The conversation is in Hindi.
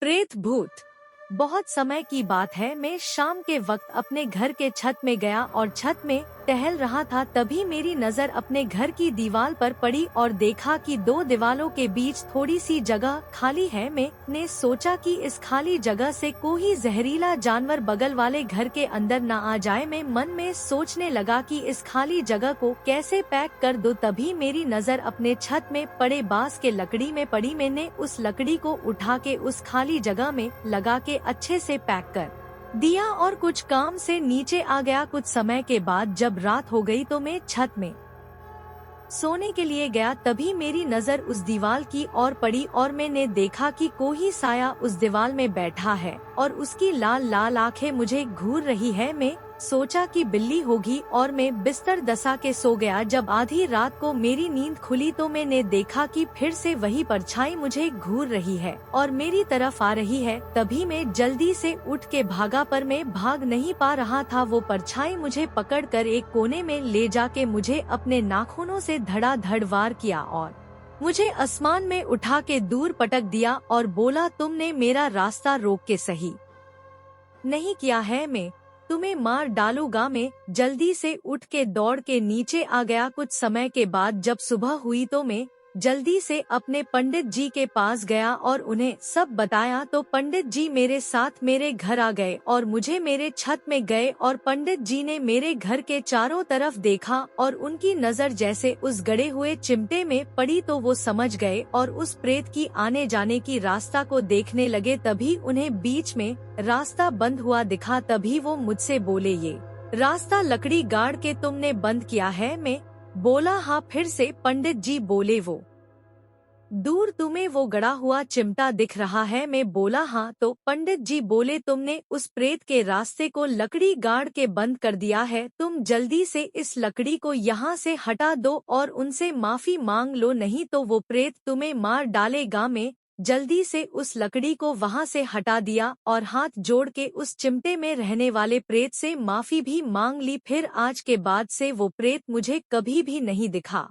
प्रेत भूत। बहुत समय की बात है, मैं शाम के वक्त अपने घर के छत में गया और छत में टहल रहा था। तभी मेरी नजर अपने घर की दीवार पर पड़ी और देखा कि दो दीवारों के बीच थोड़ी सी जगह खाली है। मैंने सोचा कि इस खाली जगह से कोई जहरीला जानवर बगल वाले घर के अंदर न आ जाए। मैं मन में सोचने लगा कि इस खाली जगह को कैसे पैक कर दूं। तभी मेरी नजर अपने छत में पड़े बांस के लकड़ी में पड़ी। मैंने उस लकड़ी को उठा के उस खाली जगह में लगा के अच्छे से पैक कर दिया और कुछ काम से नीचे आ गया। कुछ समय के बाद जब रात हो गई तो मैं छत में सोने के लिए गया। तभी मेरी नजर उस दीवार की ओर पड़ी और मैंने देखा कि कोई साया उस दीवार में बैठा है और उसकी लाल लाल आंखें मुझे घूर रही है। मैं सोचा कि बिल्ली होगी और मैं बिस्तर दसा के सो गया। जब आधी रात को मेरी नींद खुली तो मैंने देखा कि फिर से वही परछाई मुझे घूर रही है और मेरी तरफ आ रही है। तभी मैं जल्दी से उठ के भागा, पर मैं भाग नहीं पा रहा था। वो परछाई मुझे पकड़कर एक कोने में ले जाके मुझे अपने नाखूनों से धड़ाधड़ वार किया और मुझे आसमान में उठा के दूर पटक दिया और बोला, तुमने मेरा रास्ता रोक के सही नहीं किया है, मैं तुम्हें मार डालूंगा। मैं जल्दी से उठ के दौड़ के नीचे आ गया। कुछ समय के बाद जब सुबह हुई तो मैं जल्दी से अपने पंडित जी के पास गया और उन्हें सब बताया। तो पंडित जी मेरे साथ मेरे घर आ गए और मुझे मेरे छत में गए और पंडित जी ने मेरे घर के चारों तरफ देखा और उनकी नजर जैसे उस गड़े हुए चिमटे में पड़ी तो वो समझ गए और उस प्रेत की आने जाने की रास्ता को देखने लगे। तभी उन्हें बीच में रास्ता बंद हुआ दिखा। तभी वो मुझसे बोले, ये रास्ता लकड़ी गाड़ के तुमने बंद किया है? मैं बोला, हाँ। फिर से पंडित जी बोले, वो दूर तुम्हें वो गड़ा हुआ चिमटा दिख रहा है? मैं बोला, हाँ। तो पंडित जी बोले, तुमने उस प्रेत के रास्ते को लकड़ी गाड़ के बंद कर दिया है। तुम जल्दी से इस लकड़ी को यहाँ से हटा दो और उनसे माफी मांग लो, नहीं तो वो प्रेत तुम्हें मार डालेगा। मैं जल्दी से उस लकड़ी को वहाँ से हटा दिया और हाथ जोड़ के उस चिमटे में रहने वाले प्रेत से माफी भी मांग ली। फिर आज के बाद से वो प्रेत मुझे कभी भी नहीं दिखा।